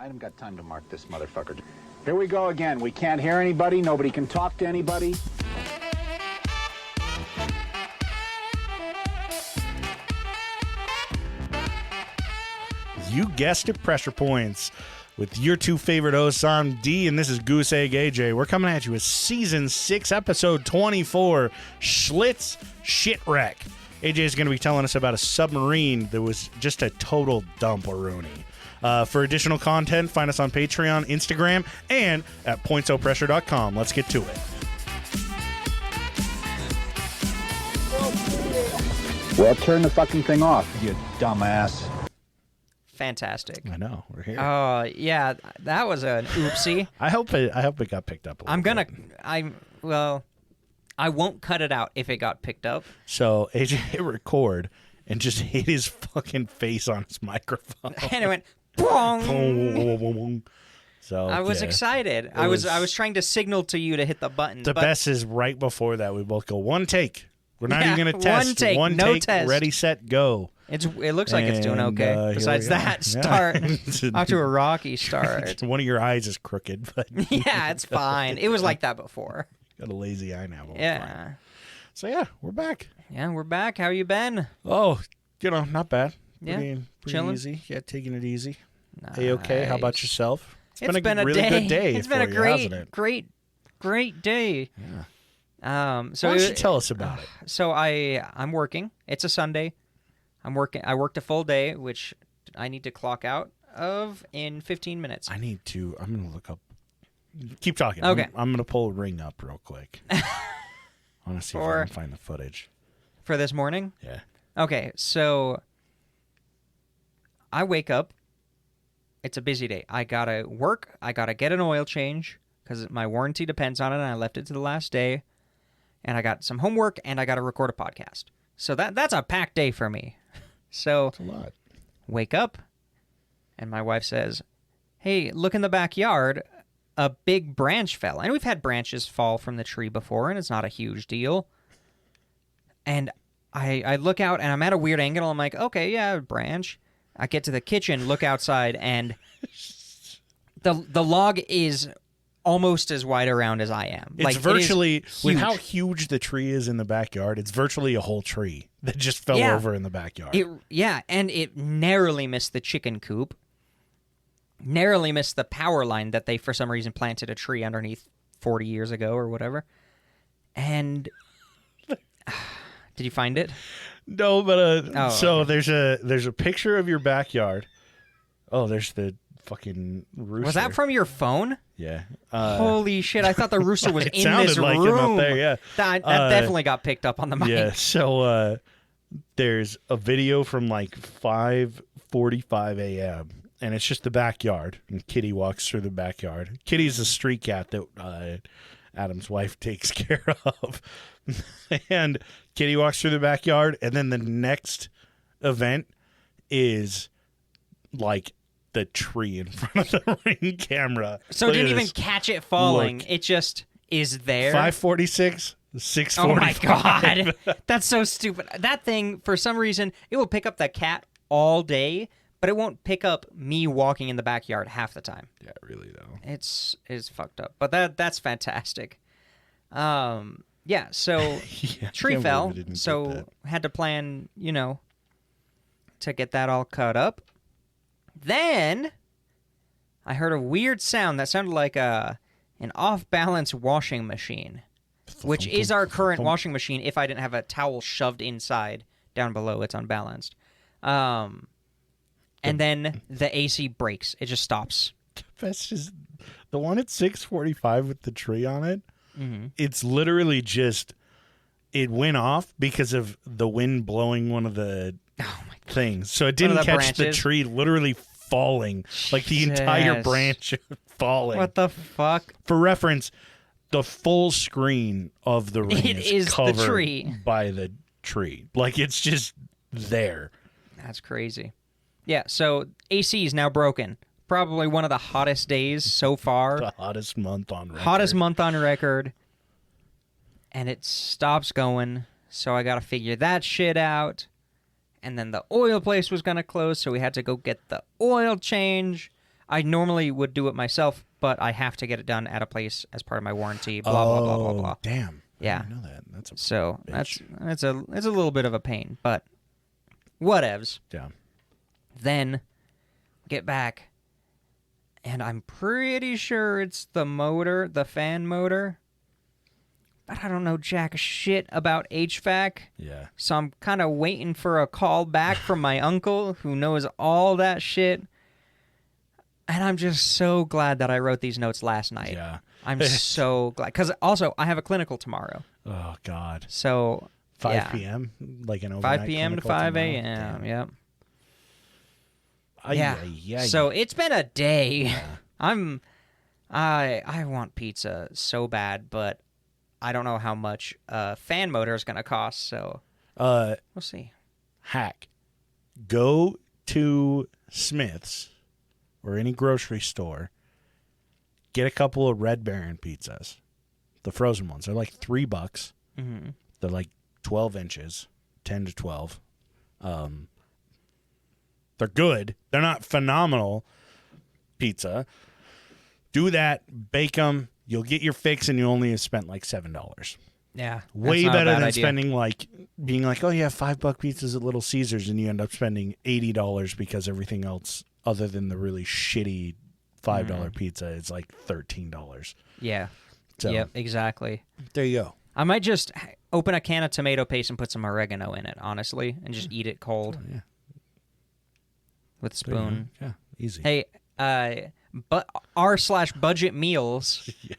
I haven't got time to mark this motherfucker. Here we go again. We can't hear anybody. Nobody can talk to anybody. You guessed it, Pressure Points, with your two favorite hosts, I'm D, and this is Goose Egg AJ. We're coming at you with Season 6, Episode 24, Schlitt's Shitwreck. AJ is going to be telling us about a submarine that was just a total dump-a-rooney. For additional content, find us on Patreon, Instagram, and at pointsopressure.com. Let's get to it. Well, turn the fucking thing off, you dumbass. Fantastic. I know, we're here. Oh, yeah, that was an oopsie. I hope it got picked up a little bit. I won't cut it out if it got picked up. So AJ hit record and just hit his fucking face on his microphone. And it went, boom. Boom. So I was excited. I was trying to signal to you to hit the button. The best is right before that. We both go one take. We're not even going to test. One take, one no take, test. Ready, set, go. It looks like it's doing okay. Besides that start, off to a rocky start. One of your eyes is crooked, but yeah, it's fine. It was like that before. Got a lazy eye now. Yeah. So yeah, we're back. Yeah, we're back. How you been? Oh, not bad. Yeah, pretty chilling? easy. Yeah, taking it easy. Nice. A-okay. How about yourself? It's been a really good day. It's been a great day. Yeah. So why don't you tell us about it? So I'm working. It's a Sunday. I'm working. I worked a full day, which I need to clock out of in 15 minutes. I'm going to look up. Keep talking. Okay. I'm going to pull a ring up real quick. I want to see if I can find the footage. For this morning? Yeah. Okay, so I wake up. It's a busy day. I got to work. I got to get an oil change because my warranty depends on it, and I left it to the last day. And I got some homework, and I got to record a podcast. So that's a packed day for me. So That's a lot. Wake up, and my wife says, hey, look in the backyard. A big branch fell. And we've had branches fall from the tree before, and it's not a huge deal. And I look out, and I'm at a weird angle. I'm like, okay, yeah, branch. I get to the kitchen, look outside, and the log is almost as wide around as I am. It's like, virtually, with huge. how huge the tree is in the backyard, it's virtually a whole tree that just fell over in the backyard. And it narrowly missed the chicken coop. Narrowly missed the power line that they, for some reason, planted a tree underneath 40 years ago or whatever. And did you find it? No, but okay. there's a picture of your backyard. Oh, there's the fucking rooster. Was that from your phone? Yeah. Holy shit! I thought the rooster was it in sounded this like room. him up there. Yeah, that definitely got picked up on the mic. Yeah. So there's a video from like 5:45 a.m. and it's just the backyard, and Kitty walks through the backyard. Kitty's a street cat that Adam's wife takes care of, and Kitty walks through the backyard, and then the next event is like the tree in front of the Ring camera. So it didn't even catch it falling. Look. It just is there. 5:46, 6:45. Oh my god, that's so stupid. That thing, for some reason, it will pick up the cat all day, but it won't pick up me walking in the backyard half the time. Yeah, really though. It's fucked up, but that's fantastic. Yeah. So tree fell, so had to plan, to get that all cut up. Then I heard a weird sound that sounded like an off-balance washing machine, which is our current washing machine. If I didn't have a towel shoved inside, down below, it's unbalanced. And then the AC breaks. It just stops. That's just the one at 6:45 with the tree on it. Mm-hmm. It's literally just it went off because of the wind blowing one of the things. So it didn't catch branches. the tree literally falling, like the entire branch falling. What the fuck? For reference, the full screen of the ring is covered the tree. by the tree. Like it's just there. That's crazy. Yeah, so AC is now broken. Probably one of the hottest days so far. The hottest month on record. Hottest month on record. And it stops going, so I got to figure that shit out. And then the oil place was going to close, so we had to go get the oil change. I normally would do it myself, but I have to get it done at a place as part of my warranty. Blah blah blah blah blah. Damn. Yeah. I didn't know that. That's a So bitch. it's a little bit of a pain, but whatevs. Yeah. Then get back, and I'm pretty sure it's the motor, the fan motor. But I don't know jack shit about HVAC. Yeah. So I'm kind of waiting for a call back from my uncle who knows all that shit. And I'm just so glad that I wrote these notes last night. Yeah. I'm so glad. Because also, I have a clinical tomorrow. Oh, God. So, 5 p.m.? Like an overnight 5 p.m. to clinical 5 tomorrow? a.m. Damn. Yep. Yeah. So it's been a day. Yeah. I want pizza so bad, but I don't know how much a fan motor is going to cost, so we'll see. Hack. Go to Smith's or any grocery store. Get a couple of Red Baron pizzas. The frozen ones. They're like $3. Mm-hmm. They're like 12 inches. 10 to 12. They're good. They're not phenomenal pizza. Do that. Bake them. You'll get your fix, and you only have spent like $7. Yeah. Way better than spending being like, oh yeah, $5 pizzas at Little Caesars, and you end up spending $80 because everything else other than the really shitty $5 pizza is like $13. Yeah. So, yep, exactly. There you go. I might just open a can of tomato paste and put some oregano in it, honestly, and just eat it cold Oh, yeah. with a spoon. Yeah, easy. Hey, but r/budget meals Yeah,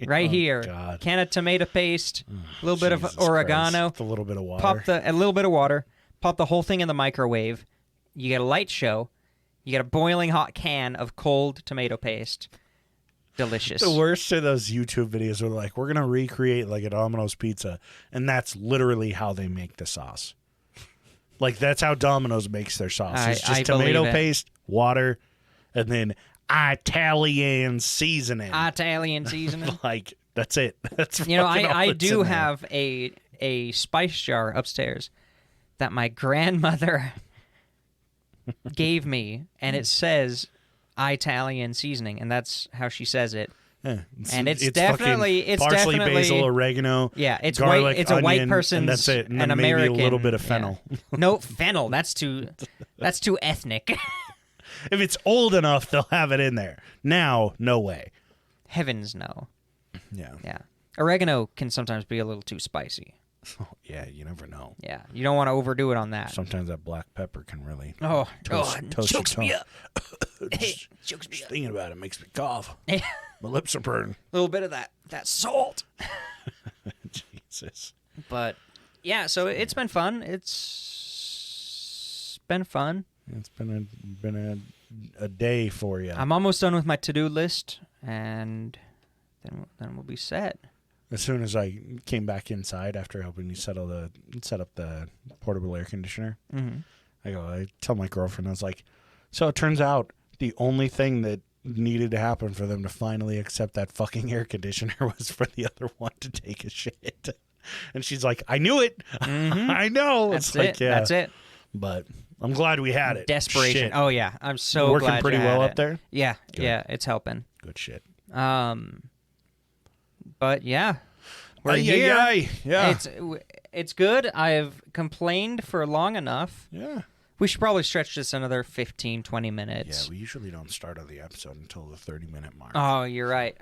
right Oh, here. God. Can of tomato paste, a little bit of Jesus oregano, Christ. A little bit of water. pop a little bit of water, pop the whole thing in the microwave. You get a light show. You get a boiling hot can of cold tomato paste. Delicious. The worst are those YouTube videos where they're like, we're going to recreate like a Domino's pizza, and that's literally how they make the sauce. Like, that's how Domino's makes their sauce. It's just tomato paste, water, and then Italian seasoning. Italian seasoning. Like, that's it. That's I do have a spice jar upstairs that my grandmother gave me, and it says Italian seasoning, and that's how she says it. Yeah, it's definitely parsley, basil, oregano. Yeah, it's garlic, white. It's a white onion, person's and that's it. And an then maybe American. a little bit of fennel. Yeah. No fennel. That's too ethnic. If it's old enough, they'll have it in there. Now, no way. Heavens no. Yeah. Yeah. Oregano can sometimes be a little too spicy. Oh, yeah, you never know. Yeah, you don't want to overdo it on that. Sometimes that black pepper can really toast toast me your up. Just thinking about it makes me cough. Yeah. My lips are burning. A little bit of that salt. Jesus. But yeah, so it's been fun. It's been fun. It's been a day for you. I'm almost done with my to-do list, and then we'll be set. As soon as I came back inside after helping you set up the portable air conditioner, I tell my girlfriend, I was like, so it turns out the only thing that needed to happen for them to finally accept that fucking air conditioner was for the other one to take a shit. And she's like, I knew it. I know. That's it's like, it. yeah. That's it. But I'm glad we had it. Desperation. Shit. Oh yeah, I'm so working glad pretty you well had up there. Yeah, Good. yeah, it's helping. Good shit. But yeah, we're here. Yeah. It's good. I've complained for long enough. Yeah. We should probably stretch this another 15, 20 minutes. Yeah, we usually don't start on the episode until the 30-minute mark. Oh, you're right.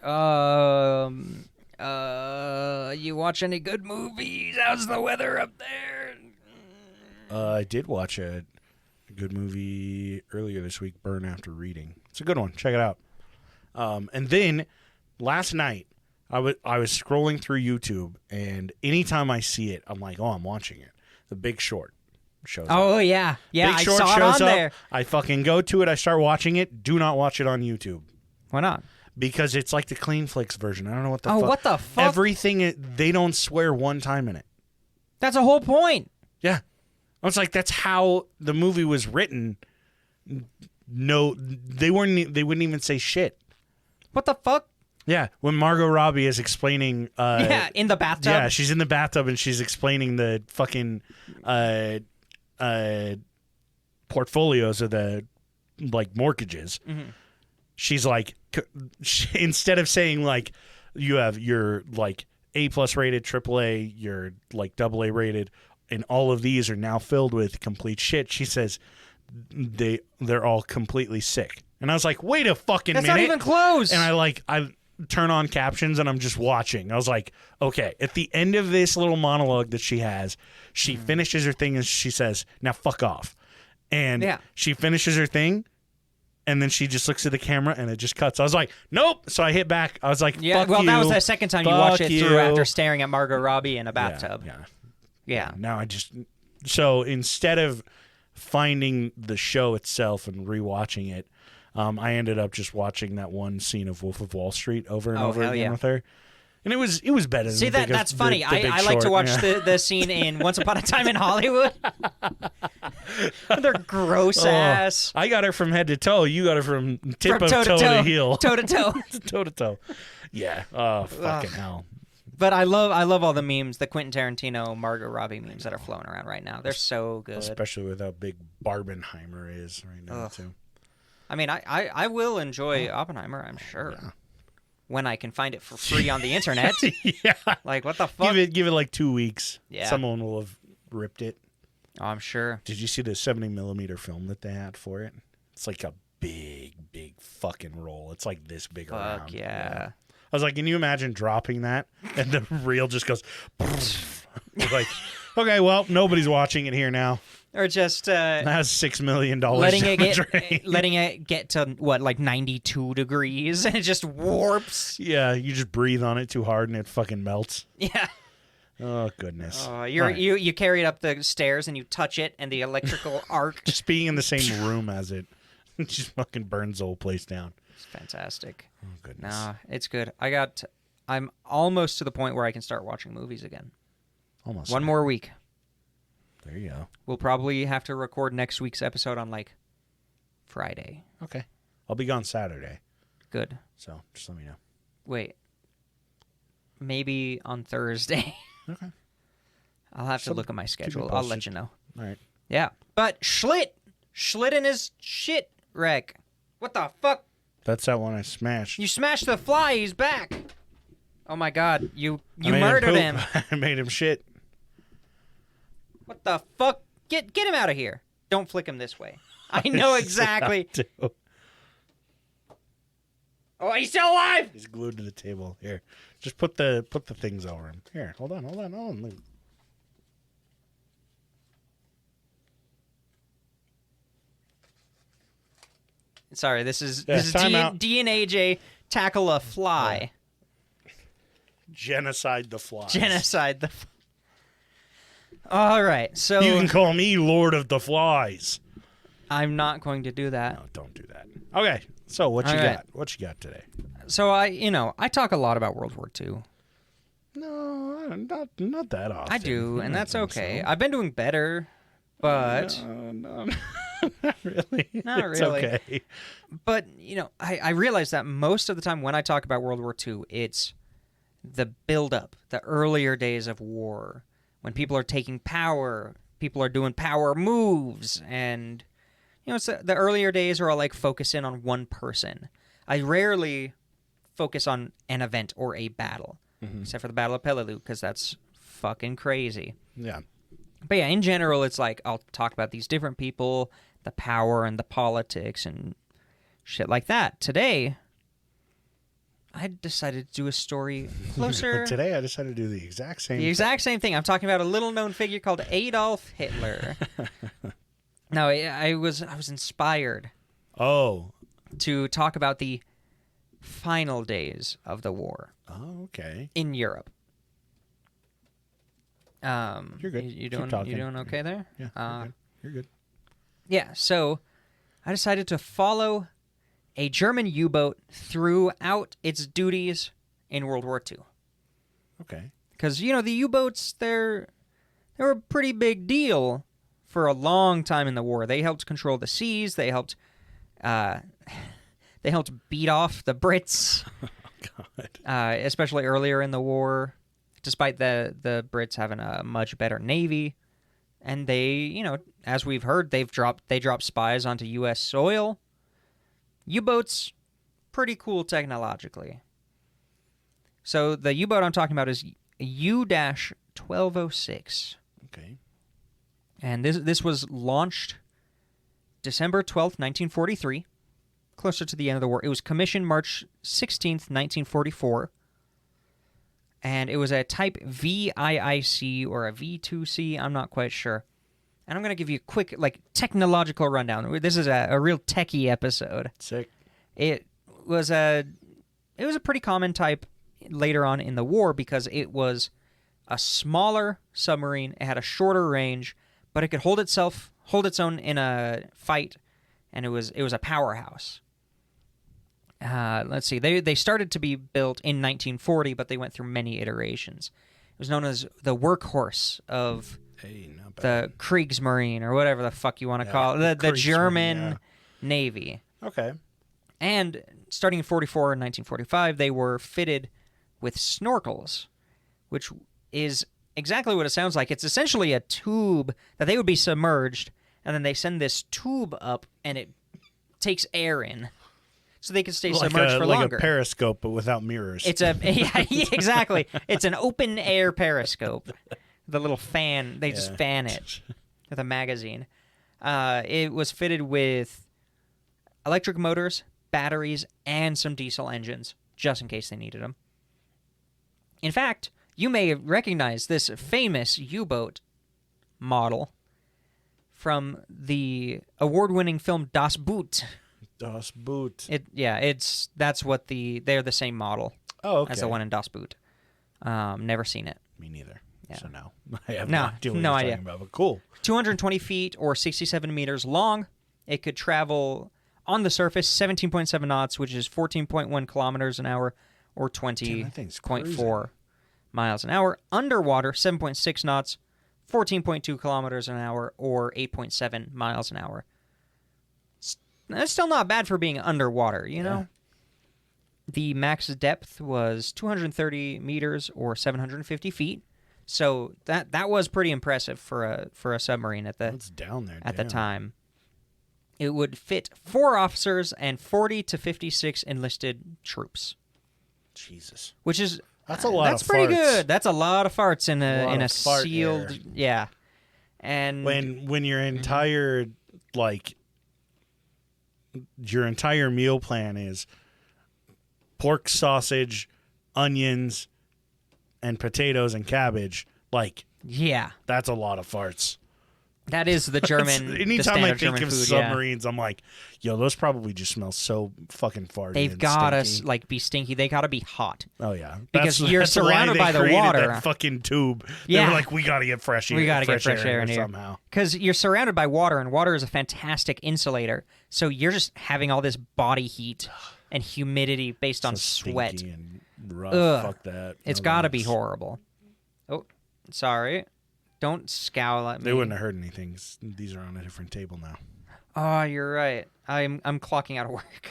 You watch any good movies? How's the weather up there? I did watch a good movie earlier this week, Burn After Reading. It's a good one. Check it out. And then last night, I was scrolling through YouTube, and anytime I see it, I'm like, oh, I'm watching it. The Big Short shows up. Oh, yeah. Yeah, Big I Short saw it shows on up. there. I fucking go to it. I start watching it. Do not watch it on YouTube. Why not? Because it's like the Clean Flicks version. I don't know what the fuck. Oh, what the fuck? Everything, they don't swear one time in it. That's the whole point. Yeah. I was like, that's how the movie was written. No, they wouldn't even say shit. What the fuck? Yeah, when Margot Robbie is explaining... in the bathtub? Yeah, she's in the bathtub and she's explaining the fucking portfolios of the, like, mortgages. she's like, instead of saying like you have your like A+ rated, AAA, your like AA rated, and all of these are now filled with complete shit, she says they're all completely sick. And I was like, wait a fucking minute. That's not even close. And I turn on captions and I'm just watching. I was like, okay, at the end of this little monologue that she has, she finishes her thing and she says, now fuck off. And she finishes her thing and then she just looks at the camera and it just cuts. I was like, nope. So I hit back. I was like, fuck you. That was the second time you watched it through after staring at Margot Robbie in a bathtub. Yeah. Now so instead of finding the show itself and rewatching it, I ended up just watching that one scene of Wolf of Wall Street over and over again with her. And it was better. See, than that's funny. The Big I like to Short. watch the scene in Once Upon a Time in Hollywood. Their gross ass. I got her from head to toe. You got her from tip of toe to heel. Toe to toe. Toe to toe. Yeah. Oh, fucking hell. But I love all the memes, the Quentin Tarantino, Margot Robbie memes that are flowing around right now. They're so good. Especially with how big Barbenheimer is right now, too. I mean, I will enjoy Oppenheimer, I'm sure. Yeah. When I can find it for free on the internet. Yeah. Like, what the fuck? Give it like 2 weeks. Yeah. Someone will have ripped it. Oh, I'm sure. Did you see the 70mm film that they had for it? It's like a big fucking roll. It's like this big around. Fuck yeah. I was like, can you imagine dropping that and the reel just goes like, okay, well, nobody's watching it here now. Or just that has $6 million. letting it get to what, like 92 degrees, and it just warps. Yeah, you just breathe on it too hard and it fucking melts. Yeah. Oh goodness. You carry it up the stairs and you touch it, and the electrical arc. Just being in the same room as it just fucking burns the whole place down. It's fantastic. Oh goodness. Nah, it's good. I'm almost to the point where I can start watching movies again. Almost. One more week. There you go. We'll probably have to record next week's episode on like Friday. Okay. I'll be gone Saturday. Good. So just let me know. Wait. Maybe on Thursday. Okay. I'll have to look at my schedule. I'll let you know. All right. Yeah. But Schlitt and his Shitwreck. What the fuck? That's that one I smashed. You smashed the fly. He's back. Oh my God. You murdered him. I made him shit. What the fuck? Get him out of here. Don't flick him this way. I know exactly. Oh, he's still alive. He's glued to the table. Here. Just put the things over him. Here. Hold on. Sorry, this is time out. D and AJ tackle a fly. Genocide the flies. All right, so you can call me Lord of the Flies. I'm not going to do that. No, don't do that. Okay, so what you got? What you got today? So I talk a lot about World War II. No, not that often. I do, and that's okay. So. I've been doing better, but no, not really. Not it's really. Okay. But I realize that most of the time when I talk about World War II, it's the build-up, the earlier days of war. When people are taking power, people are doing power moves, and so the earlier days are all like focusing on one person. I rarely focus on an event or a battle, except for the Battle of Peleliu, because that's fucking crazy. Yeah. But yeah, in general, it's like I'll talk about these different people, the power and the politics and shit like that. Today, I decided to do a story closer. Today, I decided to do the exact same. Same thing. I'm talking about a little-known figure called Adolf Hitler. No, I was inspired. Oh. To talk about the final days of the war. Oh, okay. In Europe. You're good. You doing okay there? Yeah. You're good. Yeah. So, I decided to follow a German U-boat throughout its duties in World War II. Okay. Because, the U-boats, they were a pretty big deal for a long time in the war. They helped control the seas. They helped beat off the Brits. Oh, God. Especially earlier in the war, despite the Brits having a much better navy. And they, as we've heard, they dropped spies onto U.S. soil. U-boats pretty cool technologically. So the U-boat I'm talking about is U-1206. Okay. And this was launched December 12th, 1943, closer to the end of the war. It was commissioned March 16th, 1944. And it was a type VIIC or a V2C, I'm not quite sure. And I'm going to give you a quick, technological rundown. This is a real techie episode. Sick. It was a pretty common type later on in the war because it was a smaller submarine. It had a shorter range, but it could hold its own in a fight, and it was a powerhouse. Let's see. They started to be built in 1940, but they went through many iterations. It was known as the workhorse of the Kriegsmarine, or whatever the fuck you want to call it, the German Navy. Okay. And starting in 44 and 1945, they were fitted with snorkels, which is exactly what it sounds like. It's essentially a tube that they would be submerged, and then they send this tube up, and it takes air in. So they can stay submerged for longer. Like a periscope, but without mirrors. It's yeah, exactly. It's an open air periscope. The little fan, they just fan it with a magazine. It was fitted with electric motors, batteries, and some diesel engines, just in case they needed them. In fact, you may recognize this famous U-boat model from the award-winning film Das Boot. Das Boot. That's what they're the same model as the one in Das Boot. Never seen it. Me neither. Yeah. So no, I have no idea what you're talking about, but cool. 220 feet or 67 meters long. It could travel on the surface 17.7 knots, which is 14.1 kilometers an hour, or 20.4 miles an hour. Underwater, 7.6 knots, 14.2 kilometers an hour, or 8.7 miles an hour. That's still not bad for being underwater, you know? The max depth was 230 meters or 750 feet. So that was pretty impressive for a submarine at the time. It would fit 4 officers and 40 to 56 enlisted troops. Jesus. Which is that's a lot of farts. That's pretty good. That's a lot of farts in a sealed air. Yeah. And when your entire your entire meal plan is pork sausage, onions, and potatoes and cabbage, that's a lot of farts. That is the German. Anytime I think German of food, submarines, I'm like, yo, those probably just smell so fucking farty. They've got to be stinky. They got to be hot. Oh yeah, because you're surrounded by the water. That fucking tube. Yeah, they were like, we got to get fresh air. We got to get fresh air in here somehow. Because you're surrounded by water, and water is a fantastic insulator. So you're just having all this body heat and humidity based on sweat. And rough. Fuck that. It's got to be horrible. Oh, sorry. Don't scowl at me. They wouldn't have heard anything. These are on a different table now. Oh, you're right. I'm clocking out of work.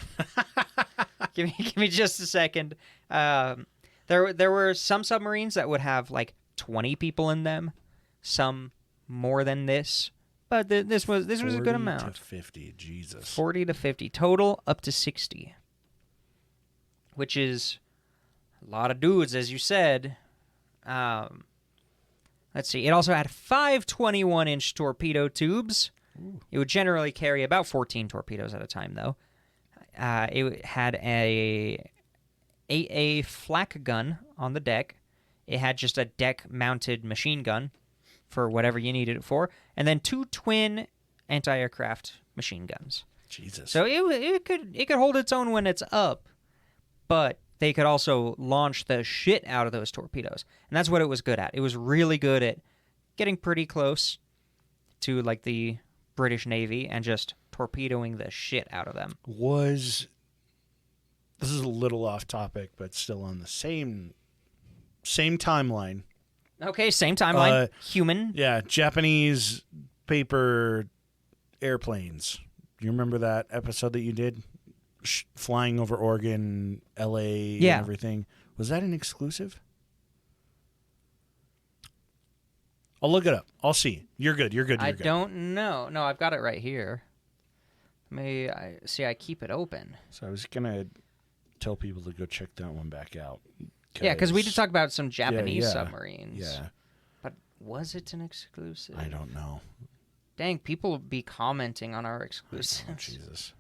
give me just a second. There were some submarines that would have 20 people in them, some more than this, but this was a good amount. 40 to 50, Jesus. 40 to 50 total, up to 60, which is a lot of dudes, as you said. Let's see. It also had 5 21-inch torpedo tubes. Ooh. It would generally carry about 14 torpedoes at a time, though. It had a 8A flak gun on the deck. It had just a deck-mounted machine gun for whatever you needed it for, and then 2 twin anti-aircraft machine guns. Jesus. So it could hold its own when it's up, but they could also launch the shit out of those torpedoes. And that's what it was good at. It was really good at getting pretty close to the British Navy and just torpedoing the shit out of them. This is a little off topic, but still on the same timeline. Okay, same timeline. Human. Yeah, Japanese paper airplanes. You remember that episode that you did? Flying over Oregon, L.A., and everything. Was that an exclusive? I'll look it up. I'll see. You're good. I don't know. No, I've got it right here. I keep it open. So I was going to tell people to go check that one back out. Yeah, because we did talk about some Japanese yeah. submarines. Yeah. But was it an exclusive? I don't know. Dang, people will be commenting on our exclusives. Oh, Jesus.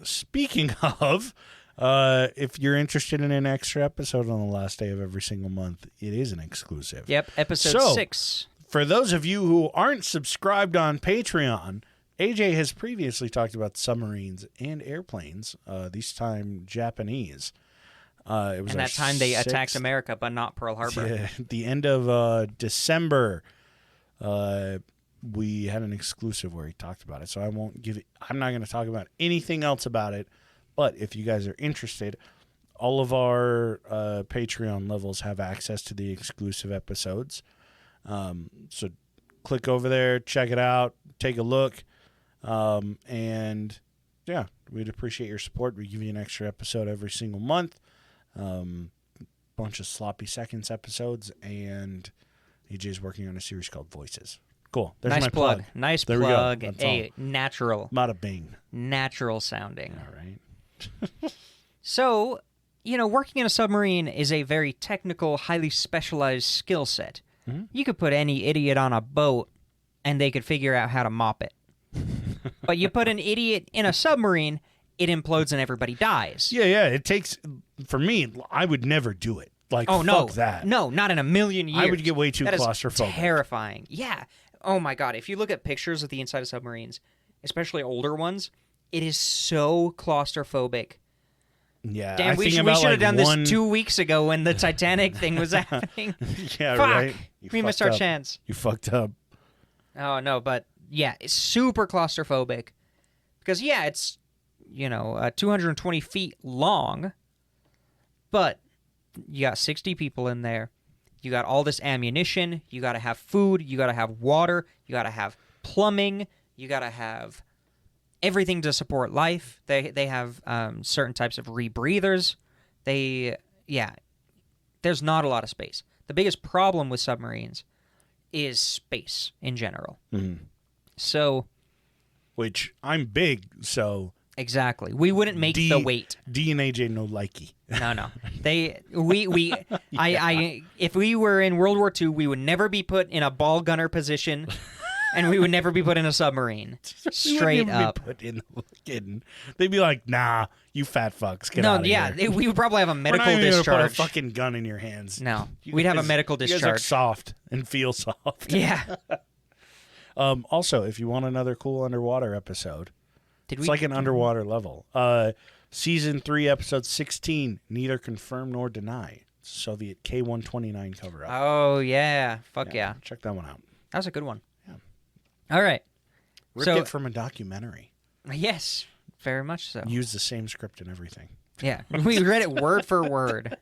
Speaking of, if you're interested in an extra episode on the last day of every single month, it is an exclusive. Yep, episode 6. For those of you who aren't subscribed on Patreon, AJ has previously talked about submarines and airplanes, this time Japanese. It was and that time they attacked America, but not Pearl Harbor. Yeah, at the end of December, we had an exclusive where he talked about it. So I'm not going to talk about anything else about it. But if you guys are interested, all of our Patreon levels have access to the exclusive episodes. So click over there, check it out, take a look. And yeah, we'd appreciate your support. We give you an extra episode every single month. Bunch of sloppy seconds episodes, and AJ's working on a series called Voices. Cool. There's nice my plug. Nice there plug. We go. A natural. Bada bing. Natural sounding. All right. So, working in a submarine is a very technical, highly specialized skill set. Mm-hmm. You could put any idiot on a boat, and they could figure out how to mop it. But you put an idiot in a submarine, it implodes and everybody dies. Yeah. It takes, for me, I would never do it. Like, fuck that. No, not in a million years. I would get way too claustrophobic. That is terrifying. Yeah. Oh, my God. If you look at pictures of the inside of submarines, especially older ones, it is so claustrophobic. Yeah. Damn, we should have done this 2 weeks ago when the Titanic thing was happening. Yeah, Fuck. right. We missed our chance. You fucked up. Oh, no, but yeah, it's super claustrophobic. Because, yeah, it's, 220 feet long, but you got 60 people in there. You got all this ammunition. You got to have food. You got to have water. You got to have plumbing. You got to have everything to support life. They have certain types of rebreathers. There's not a lot of space. The biggest problem with submarines is space in general. Mm-hmm. So, which I'm big, so exactly, we wouldn't make the weight. D and AJ no likey. No. If we were in World War II, we would never be put in a ball gunner position. And we would never be put in a submarine. Straight up. They'd be like, nah, you fat fucks, get out of here. We would probably have a medical We're not even discharge. gonna put a fucking gun in your hands. No, we'd have a medical discharge. You guys look soft and feel soft. Yeah. Also, if you want another cool underwater episode, it's like an underwater level. Season 3, episode 16, Neither Confirm Nor Deny. Soviet K-129 cover-up. Oh, yeah. Fuck yeah. Check that one out. That was a good one. All right. Ripped it from a documentary. Yes, very much so. Used the same script and everything. Yeah, we read it word for word.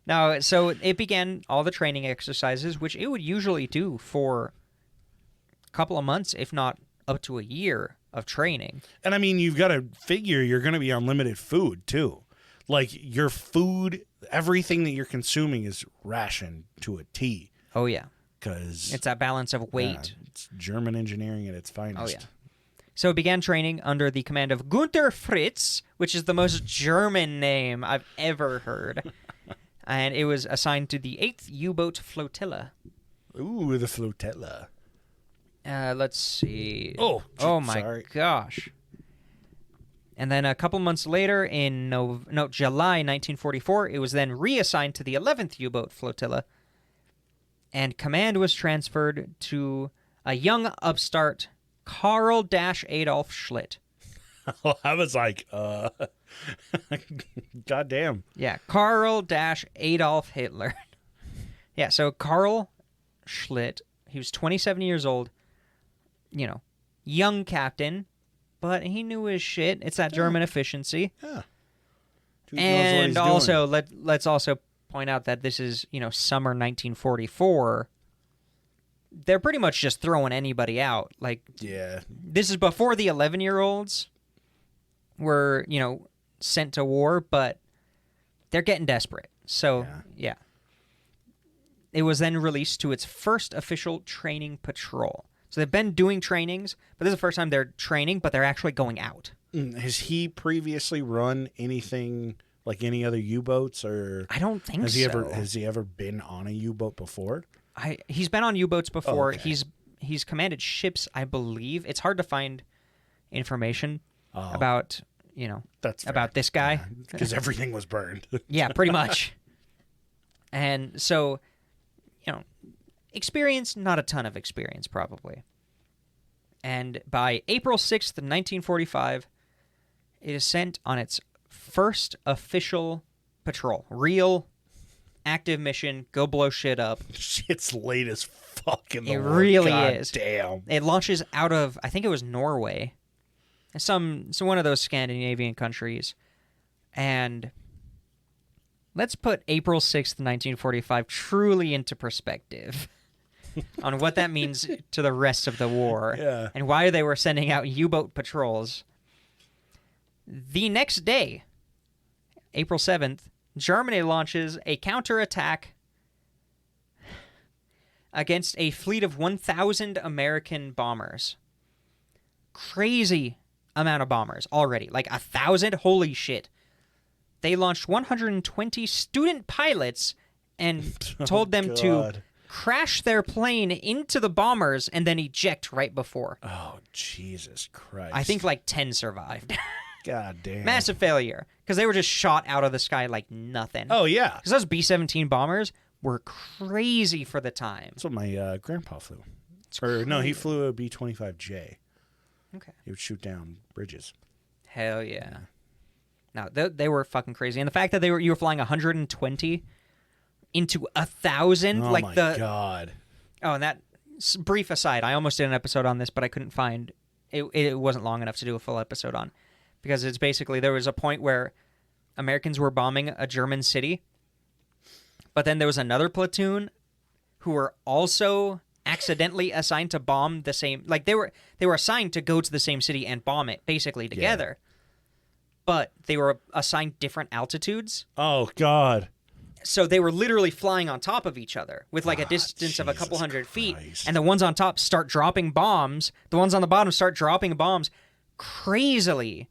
Now, so it began all the training exercises, which it would usually do for a couple of months, if not up to a year of training. And I mean, you've got to figure you're going to be on limited food, too. Like, your food, everything that you're consuming is rationed to a T. Oh, yeah. Because it's that balance of weight. Yeah, it's German engineering at its finest. Oh, yeah. So it began training under the command of Gunther Fritz, which is the most German name I've ever heard. And it was assigned to the 8th U-boat flotilla. Ooh, the flotilla. Let's see. Oh my gosh. And then a couple months later, in July 1944, it was then reassigned to the 11th U-boat flotilla. And command was transferred to a young upstart, Karl Adolf Schlitt. I was like, goddamn. Yeah, Karl Adolf Hitler. Yeah, so Karl Schlitt, he was 27 years old, young captain, but he knew his shit. It's that German efficiency. Yeah. And also, let's also point out that this is, summer 1944. They're pretty much just throwing anybody out. Like, yeah. This is before the 11-year-olds were, sent to war, but they're getting desperate. So, yeah. It was then released to its first official training patrol. So they've been doing trainings, but this is the first time they're training, but they're actually going out. Has he previously run anything like any other U-boats, or I don't think has so. he ever been on a U-boat before? He's been on U-boats before. Oh, okay. He's commanded ships, I believe. It's hard to find information about, That's about this guy. because everything was burned. Yeah, pretty much. And so, experience, not a ton of experience, probably. And by April 6th, 1945, it is sent on its first official patrol. Real, active mission, go blow shit up. Shit's late as fuck in the It world. really God is. Damn. It launches out of, I think it was Norway. Some one of those Scandinavian countries. And let's put April 6th, 1945 truly into perspective on what that means to the rest of the war and why they were sending out U-boat patrols. The next day, April 7th, Germany launches a counterattack against a fleet of 1,000 American bombers. Crazy amount of bombers already. Like 1,000? Holy shit. They launched 120 student pilots and told them to crash their plane into the bombers and then eject right before. Oh, Jesus Christ. I think like 10 survived. God damn. Massive failure. Because they were just shot out of the sky like nothing. Oh, yeah. Because those B-17 bombers were crazy for the time. That's what my grandpa flew. No, he flew a B-25J. Okay. He would shoot down bridges. Hell yeah. No, they were fucking crazy. And the fact that you were flying 120 into 1,000. Oh, like my the God. Oh, and that brief aside, I almost did an episode on this, but I couldn't find it wasn't long enough to do a full episode on. Because it's basically, there was a point where Americans were bombing a German city, but then there was another platoon who were also accidentally assigned to bomb the same, like they were assigned to go to the same city and bomb it basically together. Yeah. But they were assigned different altitudes. Oh, God. So they were literally flying on top of each other with like a distance of a couple hundred feet. And the ones on top start dropping bombs. The ones on the bottom start dropping bombs crazily.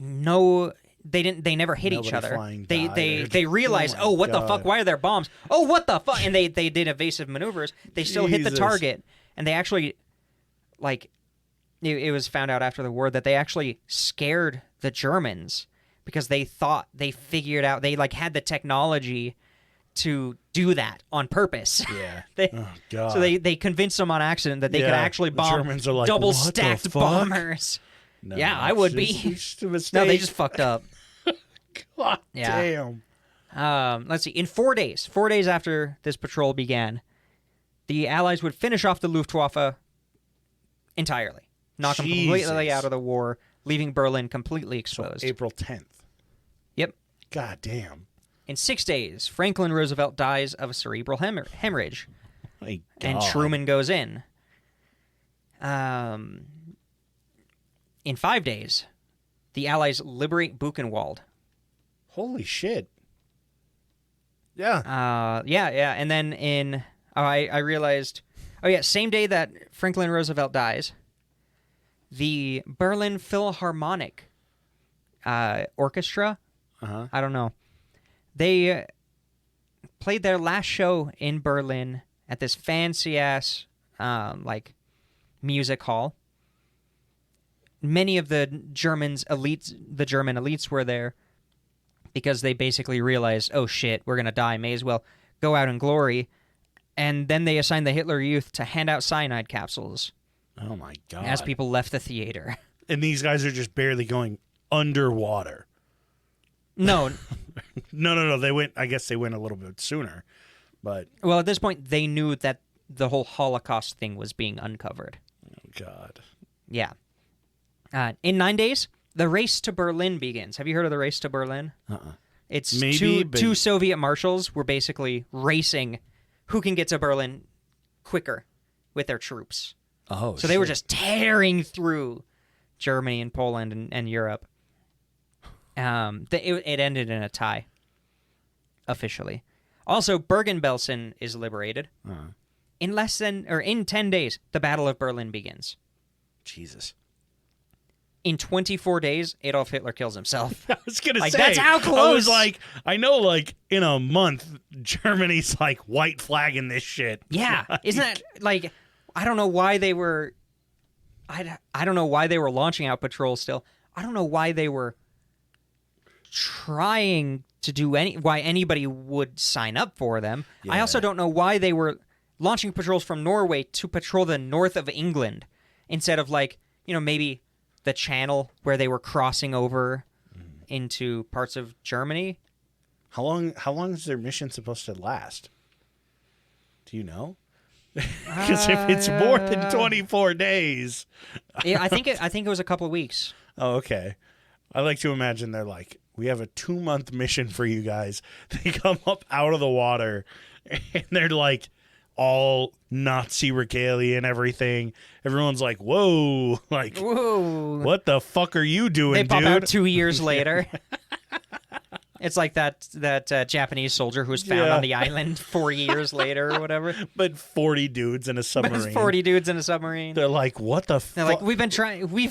No, they never hit each other. They realized, what the fuck? Why are there bombs? Oh, what the fuck? And they did evasive maneuvers. They still hit the target. And they actually, like, it was found out after the war that they actually scared the Germans because they thought they figured out, they like had the technology to do that on purpose. Yeah. God. So they convinced them on accident that they could actually bomb like, double-stacked bombers. No, yeah, I would be. Just a mistake. No, they just fucked up. God damn. Let's see. In 4 days after this patrol began, the Allies would finish off the Luftwaffe entirely. Knock them completely out of the war, leaving Berlin completely exposed. So April 10th. Yep. God damn. In 6 days, Franklin Roosevelt dies of a cerebral hemorrhage. My God. And Truman goes in. In 5 days, the Allies liberate Buchenwald. Holy shit. Yeah. Yeah. And then I realized, same day that Franklin Roosevelt dies, the Berlin Philharmonic Orchestra, I don't know, they played their last show in Berlin at this fancy-ass, music hall. Many of the German elites were there because they basically realized, oh shit, we're going to die, may as well go out in glory. And then they assigned the Hitler Youth to hand out cyanide capsules. Oh my God. As people left the theater. And these guys are just barely going underwater. No. No. I guess they went a little bit sooner. But well, at this point, they knew that the whole Holocaust thing was being uncovered. Oh, God. Yeah. In 9 days, the race to Berlin begins. Have you heard of the race to Berlin? It's two Soviet marshals were basically racing who can get to Berlin quicker with their troops. Oh, so they were just tearing through Germany and Poland and Europe. It ended in a tie, officially. Also, Bergen-Belsen is liberated. In 10 days, the Battle of Berlin begins. Jesus. in 24 days, Adolf Hitler kills himself. I was gonna Like, say that's how I close. was like, I know, like in a month, Germany's like white flagging this shit. Yeah, isn't that like? I don't know why they were. I don't know why they were launching out patrols still. I don't know why they were trying to do why anybody would sign up for them. I Yeah. also don't know why they were launching patrols from Norway to patrol the north of England instead of like, maybe the channel where they were crossing over into parts of Germany. How long is their mission supposed to last? Do you know? Because if it's more than 24 days. Yeah, I think it was a couple of weeks. Oh, okay. I like to imagine they're like, we have a 2-month mission for you guys. They come up out of the water and they're like all Nazi regalia and everything. Everyone's like, whoa, like, Whoa. what the fuck are you doing, They pop dude? out 2 years later. It's like that Japanese soldier who was found Yeah. on the island 4 years later or whatever. But 40 dudes in a But submarine. it's 40 dudes in a submarine. They're like, what the They're fuck? like, we've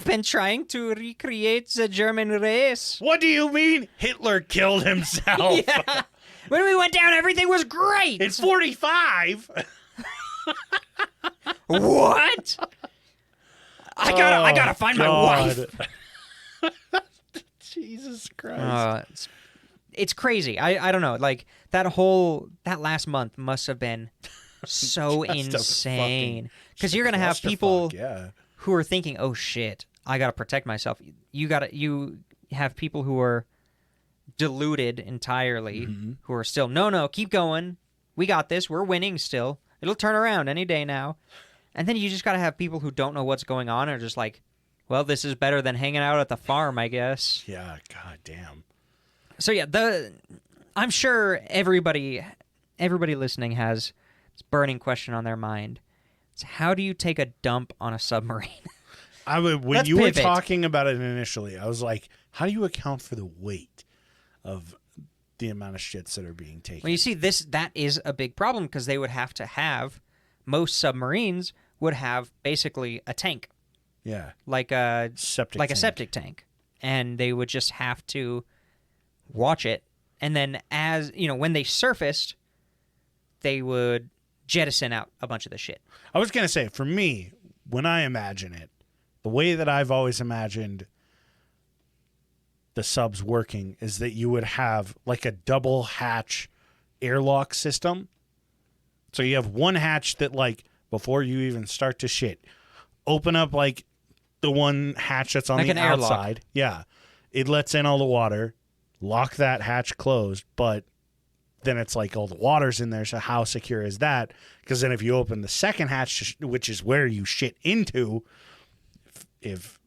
been trying to recreate the German race. What do you mean Hitler killed himself? Yeah. When we went down, everything was great. It's 45. What? I gotta find my wife. Jesus Christ. It's crazy. I don't know. Like that last month must have been so Just a insane. fucking Because you're gonna have people Yeah. who are thinking, "Oh shit, I gotta protect myself." You have people who are deluded entirely, who are still, no, keep going. We got this. We're winning still. It'll turn around any day now. And then you just gotta have people who don't know what's going on and are just like, well, this is better than hanging out at the farm, I guess. Yeah, god damn. So yeah, I'm sure everybody listening has this burning question on their mind. It's how do you take a dump on a submarine? When Let's you were pivot. talking about it initially, I was like, how do you account for the weight of the amount of shits that are being taken? Well, you see, that is a big problem because they would have to have, most submarines would have basically a tank, Yeah. like a Septic tank, and they would just have to watch it, and then when they surfaced, they would jettison out a bunch of the shit. I was going to say, for me, when I imagine it, the way that I've always imagined the subs working is that you would have like a double hatch airlock system. So you have one hatch that, like, before you even start to shit, open up like the one hatch that's on Like the an airlock. outside. Yeah. It lets in all the water, lock that hatch closed, but then it's like all the water's in there, so how secure is that? Because then if you open the second hatch, which is where you shit into, if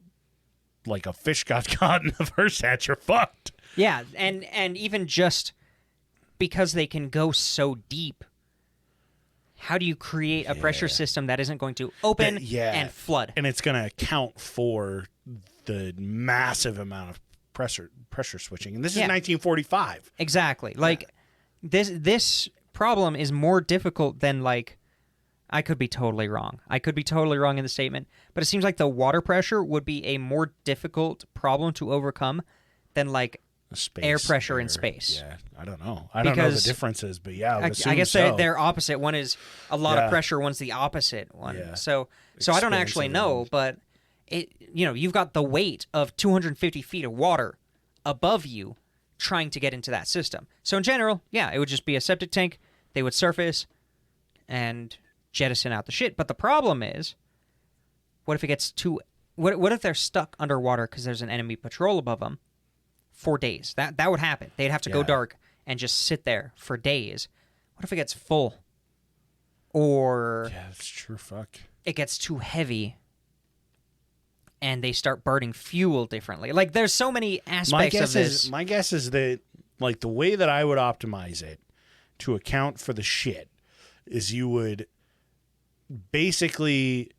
like a fish got caught in the first hatch, you're fucked. Yeah, and even just because they can go so deep, how do you create a pressure system that isn't going to open and flood? And it's going to account for the massive amount of pressure switching. And this is 1945. Exactly. Like this problem is more difficult than, like, I could be totally wrong. I could be totally wrong in the statement, but it seems like the water pressure would be a more difficult problem to overcome than, like, air pressure in space. Yeah, I don't know. I don't know the differences, but yeah, I guess they're opposite. One is a lot of pressure. One's the opposite one. Yeah. So I don't actually know, but you've got the weight of 250 feet of water above you trying to get into that system. So in general, it would just be a septic tank. They would surface and jettison out the shit. But the problem is, what if it gets what if they're stuck underwater because there's an enemy patrol above them for days? That would happen. They'd have to go dark and just sit there for days. What if it gets full? Or yeah, that's true. Fuck. it gets too heavy and they start burning fuel differently. Like, there's so many aspects of this. My guess is that, like, the way that I would optimize it to account for the shit is you would basically,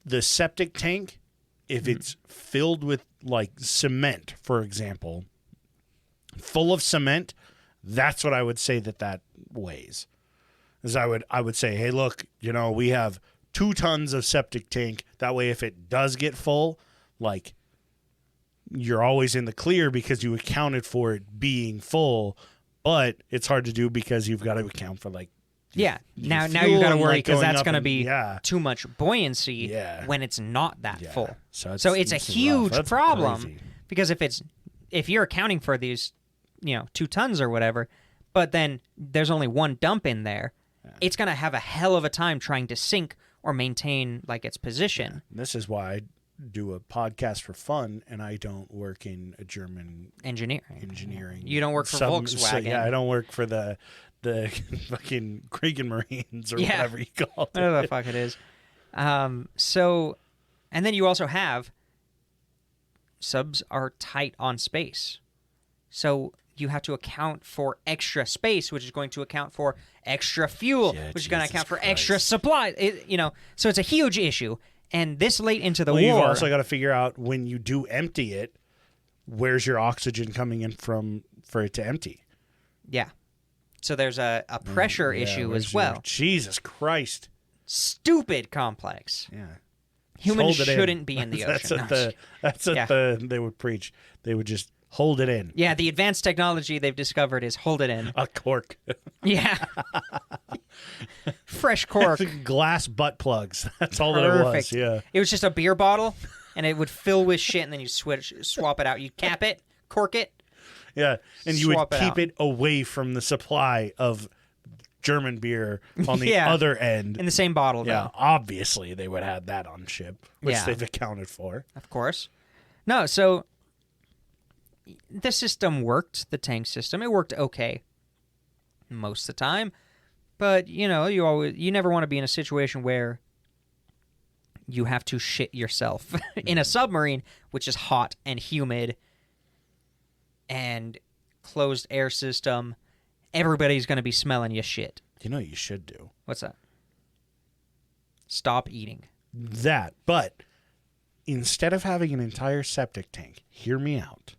the septic tank, if it's filled with, like, cement, for example, full of cement, that's what I would say that weighs. Is I would say, hey, look, we have 2 tons of septic tank. That way, if it does get full, like, you're always in the clear because you accounted for it being full, but it's hard to do because you've got to account for like now you fuel got to and, worry like, because going that's up going to and- be yeah. too much buoyancy Yeah. when it's not that Yeah. full. So So it's a rough. huge That's problem crazy. because if you're accounting for these, 2 tons or whatever, but then there's only one dump in there, it's going to have a hell of a time trying to sink or maintain like its position. This is why I do a podcast for fun, and I don't work in a German engineering. You don't work for Volkswagen. So, yeah, I don't work for the fucking Kriegenmarines or Yeah. whatever you call it. Whatever the fuck it is. So, and then you also have subs are tight on space. So you have to account for extra space, which is going to account for extra fuel, Yeah, which is going to Jesus account for Christ. extra supply. So it's a huge issue. And this late into the Well, war, you've also got to figure out when you do empty it, where's your oxygen coming in from for it to empty? yeah. So there's a pressure Yeah, ure where's as your- well. Jesus Christ. Stupid complex. Yeah. Humans Hold it in. shouldn't be in the ocean. That's what Yeah. they would preach. They would just hold it in. Yeah, the advanced technology they've discovered is hold it in. A cork. Yeah. Fresh cork. Glass butt plugs. That's all that it was. Perfect. Yeah. It was just a beer bottle, and it would fill with shit, and then you swap it out. You cap it, cork it. Yeah. And you would Swap it keep out. it away from the supply of German beer on the Yeah. other end. In the same bottle, Yeah. though, Obviously, they would have that on ship, which Yeah. they've accounted for. of course. No, so the system worked, the tank system. It worked okay most of the time. But, you never want to be in a situation where you have to shit yourself in a submarine, which is hot and humid and closed air system. Everybody's going to be smelling your shit. You know what you should do? What's that? Stop eating. That. But instead of having an entire septic tank, hear me out.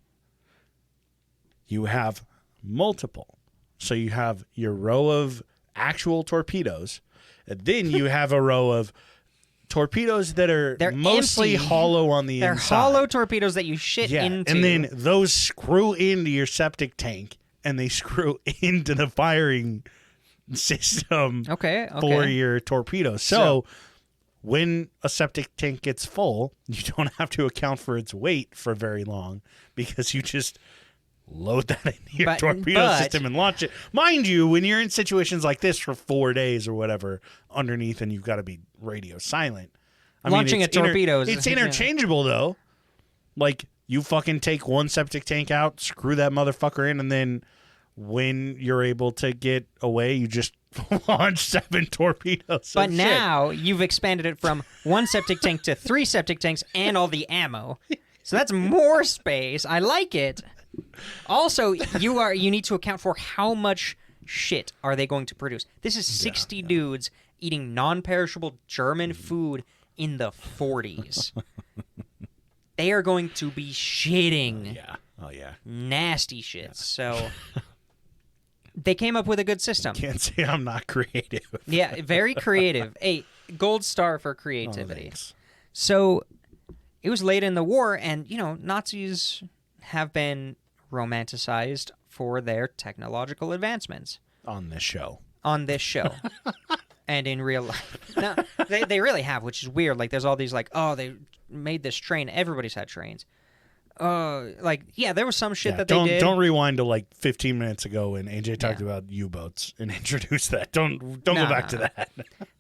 You have multiple. So you have your row of actual torpedoes, and then you have a row of torpedoes that are They're mostly empty. hollow on the They're inside. hollow torpedoes that you shit Yeah, into. and then those screw into your septic tank, and they screw into the firing system Okay. for your torpedoes. So when a septic tank gets full, you don't have to account for its weight for very long because you just load that into your torpedo system and launch it. Mind you, when you're in situations like this for 4 days or whatever underneath and you've got to be radio silent. Launching it's a torpedo is- It's interchangeable though. Like you fucking take one septic tank out, screw that motherfucker in, and then when you're able to get away, you just launch 7 torpedoes. But now you've expanded it from 1 septic tank to 3 septic tanks and all the ammo. So that's more space. I like it. Also, you need to account for how much shit are they going to produce. This is 60 dudes eating non-perishable German food in the 40s. They are going to be shitting. Yeah. Oh yeah. Nasty shit. So they came up with a good system. Can't say I'm not creative. Yeah, very creative. A gold star for creativity. Thanks. So it was late in the war, and, Nazis have been romanticized for their technological advancements On this show. on this show and in real life. No, they really have, which is weird. Like, there's all these, like, oh, they made this train. Everybody's had trains. There was some shit that they did. Don't rewind to like 15 minutes ago when AJ talked about U-boats and introduced that. Don't go back to that.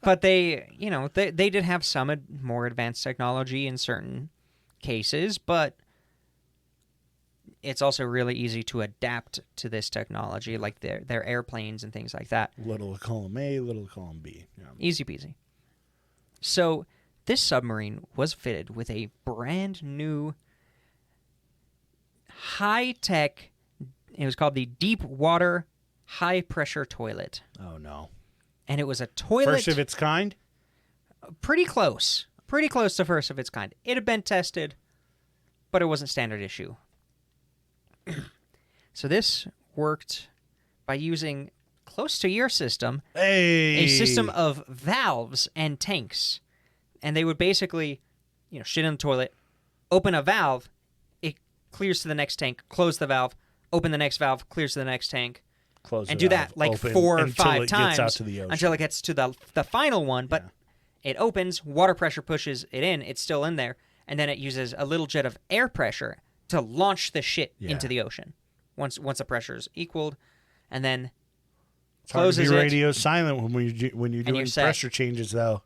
But they did have some more advanced technology in certain cases, but it's also really easy to adapt to this technology, like their airplanes and things like that. Little column A, little column B. Yeah. Easy peasy. So this submarine was fitted with a brand new high-tech, it was called the Deep Water High Pressure Toilet. Oh no. And it was a toilet First of its kind? pretty close to first of its kind. It had been tested, but it wasn't standard issue. So this worked by using, close to your system, Hey. a system of valves and tanks. And they would basically, shit in the toilet, open a valve, it clears to the next tank, close the valve, open the next valve, clears to the next tank, Close and the do valve, that like open 4 or until 5 it times gets out to the ocean. until it gets to the final one. But it opens, water pressure pushes it in, it's still in there, and then it uses a little jet of air pressure to launch the shit into the ocean. Once the pressure is equaled, and then closes your it. radio silent when you're doing set. pressure changes, though.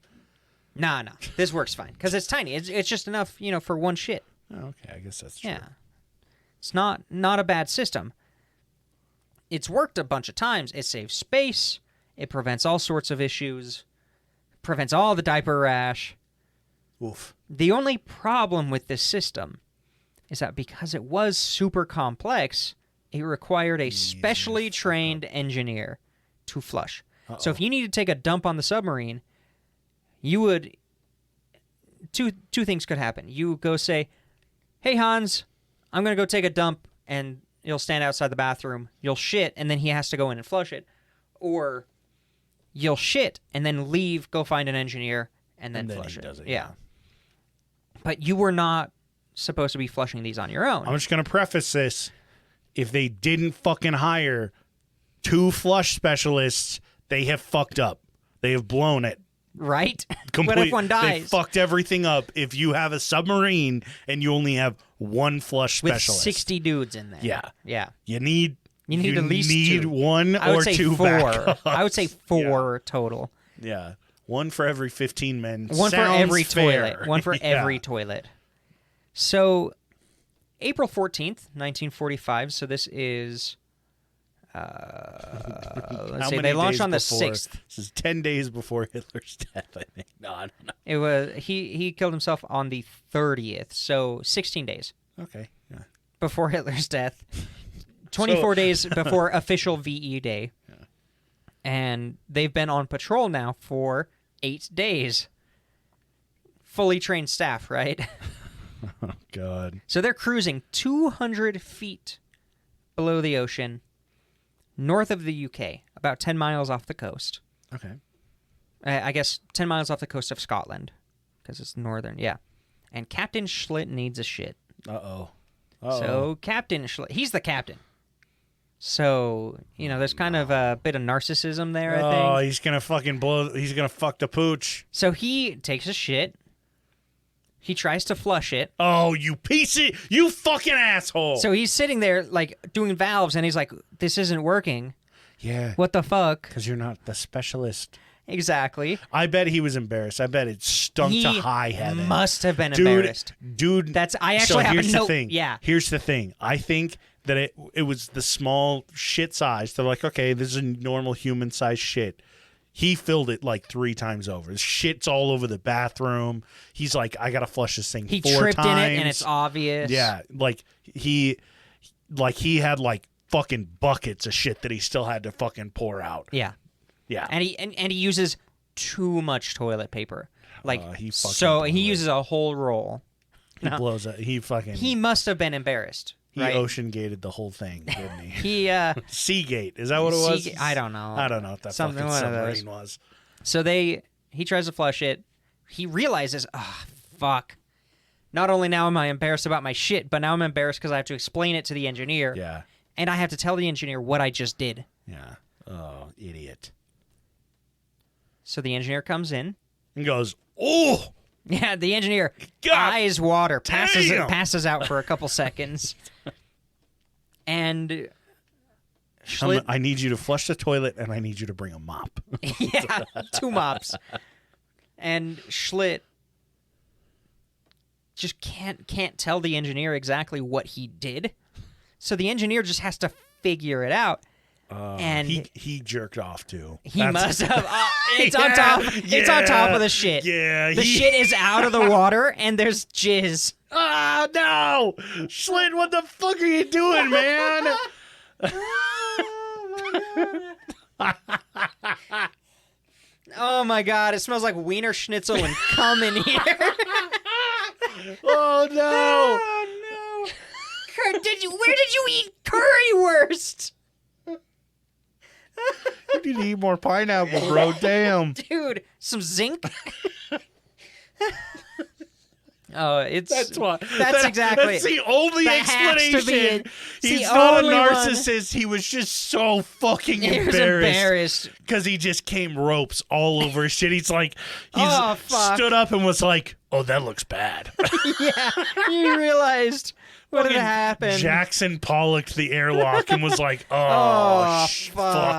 Nah, this works fine because it's tiny. It's just enough, for one shit. Oh, okay, I guess that's true. Yeah, it's not a bad system. It's worked a bunch of times. It saves space. It prevents all sorts of issues. Prevents all the diaper rash. Oof. The only problem with this system is that because it was super complex, it required a specially trained engineer to flush. So if you need to take a dump on the submarine, you would... Two things could happen. You go say, hey, Hans, I'm going to go take a dump, and you'll stand outside the bathroom. You'll shit, and then he has to go in and flush it. Or you'll shit, and then leave, go find an engineer, and then flush he it. does it. Yeah. But you were not supposed to be flushing these on your own. I'm just going to preface this. If they didn't fucking hire 2 flush specialists, they have fucked up. They have blown it. Right? What if one dies? They fucked everything up. If you have a submarine and you only have 1 flush With specialist. 60 dudes in there. Yeah. Yeah. You need at least 2. 1 I would or say 2 4. backups. I would say 4 total. Yeah. 1 for every 15 men. One for Sounds every fair. toilet. One for every toilet. So, April 14th, 1945. So this is... let's How see. many They launched days on the before? 6th. This is 10 days before Hitler's death, I think. No, I don't know. It was he killed himself on the 30th. So 16 days Okay. Yeah. before Hitler's death. 24 days before official VE Day. Yeah. And they've been on patrol now for 8 days. Fully trained staff, right? Oh, God. So they're cruising 200 feet below the ocean, north of the UK, about 10 miles off the coast. Okay. I guess 10 miles off the coast of Scotland, because it's northern, yeah. And Captain Schlitt needs a shit. Uh-oh. So Captain Schlitt, he's the captain. So, there's kind of a bit of narcissism there, I think. Oh, he's going to fuck the pooch. So he takes a shit. He tries to flush it. Oh, you fucking asshole. So he's sitting there, doing valves, and he's like, this isn't working. Yeah. What the fuck? Because you're not the specialist. Exactly. I bet he was embarrassed. I bet it stunk to high heaven. Must have been embarrassed. Dude. I actually have a here's note. the thing. Yeah. Here's the thing. I think that it was the small shit size. They're like, okay, this is a normal human size shit. He filled it 3 times over. His shit's all over the bathroom. He's like, I gotta flush this thing 4 times. He tripped in it, and it's obvious. Yeah, he had fucking buckets of shit that he still had to fucking pour out. Yeah. Yeah. And he uses too much toilet paper. He uses a whole roll. He blows it. He must have been embarrassed. He right? ocean gated the whole thing, didn't he? He Seagate. Is that what it was? I don't know. I don't know what that Something fucking one of submarine those. was. So he tries to flush it. He realizes, fuck. Not only now am I embarrassed about my shit, but now I'm embarrassed because I have to explain it to the engineer. Yeah. And I have to tell the engineer what I just did. Yeah. Oh, idiot. So the engineer comes in. And goes, oh! Yeah, the engineer God eyes water, damn! passes out for a couple seconds. And Schlitt, I need you to flush the toilet, and I need you to bring a mop. yeah, 2 mops. And Schlitt just can't tell the engineer exactly what he did. So the engineer just has to figure it out. And he jerked off too. He must have. It's on top. It's on top of the shit. Yeah, the shit is out of the water, and there's jizz. Oh no, Schlitt! What the fuck are you doing, man? Oh my god! It smells like Wiener Schnitzel and cum in here. Oh no! Oh no! Where did you eat currywurst? You need to eat more pineapple, bro. Damn. Dude, some zinc? That's why. That's exactly. That's the only that has to be explanation. it. He's the not a only one. narcissist. He was just so fucking He was embarrassed because he just came ropes all over his shit. He's like, fuck. stood up and was like, "Oh, that looks bad." Yeah, you realized what had Fucking happened. Jackson Pollocked the airlock and was like, fuck,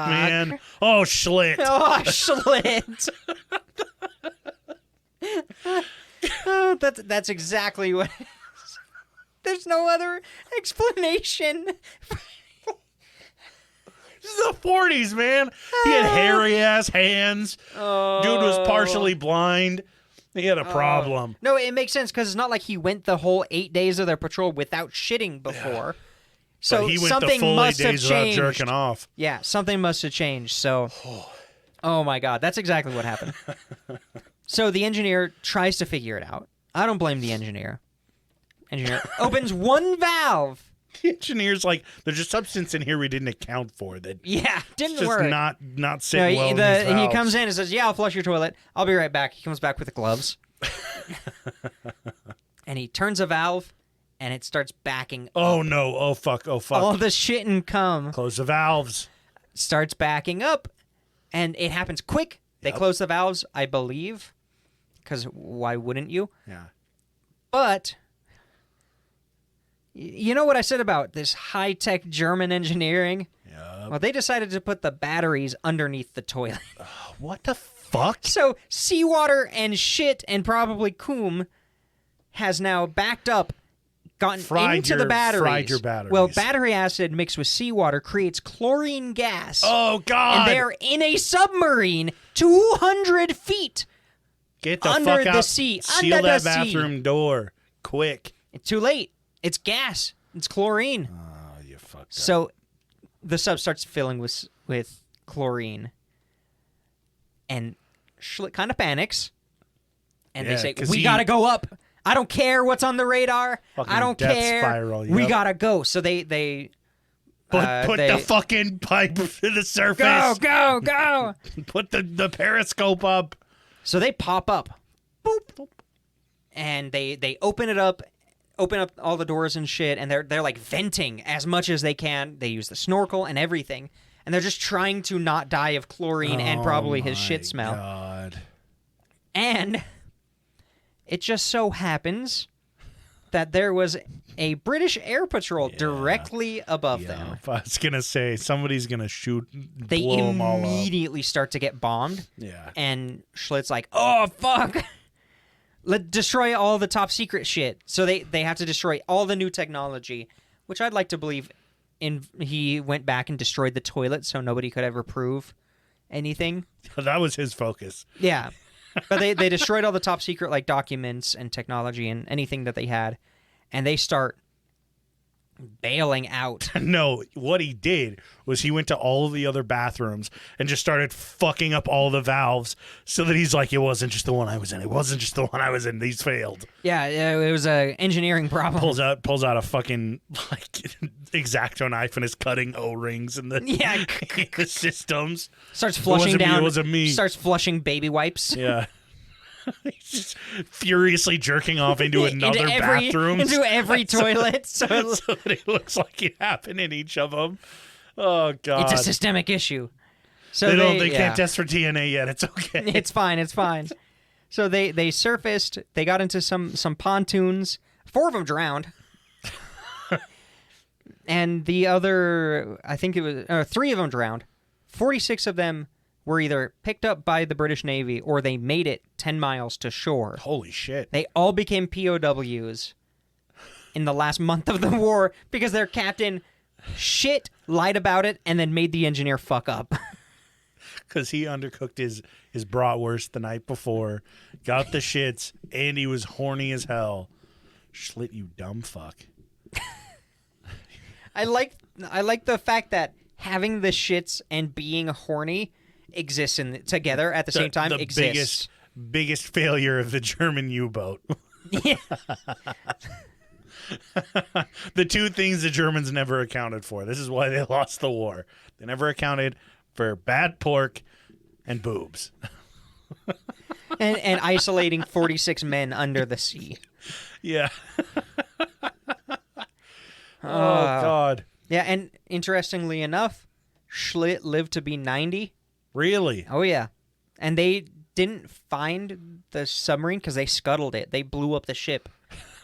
man. Oh, Schlitt. Oh, Schlitt. Oh, that's exactly what. There's no other explanation. This is the 40s, man. He had hairy ass hands. Dude was partially blind. He had a problem. No, it makes sense because it's not like he went the whole 8 days of their patrol without shitting before. So but he went something the full 8 must have days without changed. jerking off. Yeah, something must have changed. So, oh my God, that's exactly what happened. So the engineer tries to figure it out. I don't blame the engineer. Engineer opens one valve. The engineer's like, there's a substance in here we didn't account for that. Yeah, didn't it's just work. not sitting well in these He valves. comes in and says, "Yeah, I'll flush your toilet. I'll be right back." He comes back with the gloves, and he turns a valve, and it starts backing. Oh up. no! Oh fuck! Oh fuck! All the shit and cum Close the valves. starts backing up, and it happens quick. They close the valves, I believe, because why wouldn't you? Yeah. But you know what I said about this high-tech German engineering? Yeah. Well, they decided to put the batteries underneath the toilet. What the fuck? So seawater and shit and probably cum has now backed up, gotten into the batteries. Fried your batteries. Well, battery acid mixed with seawater creates chlorine gas. Oh god! And they're in a submarine 200 feet Get the under fuck out. the sea. Seal under that the sea. bathroom door quick. It's too late. It's gas. It's chlorine. Oh, you fucked up. So the sub starts filling with chlorine. And Schlitt kind of panics. And Yeah, they say, 'cause we got to go up. I don't care what's on the radar. Fucking I don't death care. spiral, We yep. got to go. So they Put the fucking pipe to the surface. go. Put the periscope up. So they pop up. Boop. And they open it up. Open up all the doors and shit, and they're like venting as much as they can. They use the snorkel and everything, and they're just trying to not die of chlorine and probably his shit smell. God. And it just so happens that there was a British air patrol directly above them. I was gonna say somebody's gonna They blow them all up. immediately start to get bombed. Yeah. And Schlitt's like, "Oh fuck." Destroy all the top secret shit. So they have to destroy all the new technology, which I'd like to believe he went back and destroyed the toilet so nobody could ever prove anything. That was his focus. Yeah. But they destroyed all the top secret like documents and technology and anything that they had, and they start bailing out. No, what he did was he went to all of the other bathrooms and just started fucking up all the valves so that he's like, it wasn't just the one I was in. It wasn't just the one I was in. These failed. Yeah, it was a engineering problem. Pulls out a fucking like X-Acto knife and is cutting O-rings in the, Yeah. the systems. Starts flushing It down. wasn't me. Starts flushing baby wipes. Yeah. He's just furiously jerking off into another bathroom. Into every toilet. So so that it looks like it happened in each of them. Oh, God. it's a systemic issue. So They can't test for DNA yet. It's okay. It's fine. So they surfaced. They got into some pontoons. 4 of them drowned. And the other, I think it was 3 of them drowned. 46 of them were either picked up by the British Navy or they made it 10 miles to shore. Holy shit. They all became POWs in the last month of the war because their captain lied about it, and then made the engineer fuck up. Because he undercooked his bratwurst the night before, got the shits, and he was horny as hell. Schlitt, you dumb fuck. I like the fact that having the shits and being horny exists together at the same time. The exists. biggest failure of the German U-boat. Yeah. The 2 things the Germans never accounted for. This is why they lost the war. They never accounted for bad pork and boobs. and isolating 46 men under the sea. Yeah. God. Yeah, and interestingly enough, Schlitt lived to be 90. Really? Oh, yeah. And they didn't find the submarine because they scuttled it. They blew up the ship.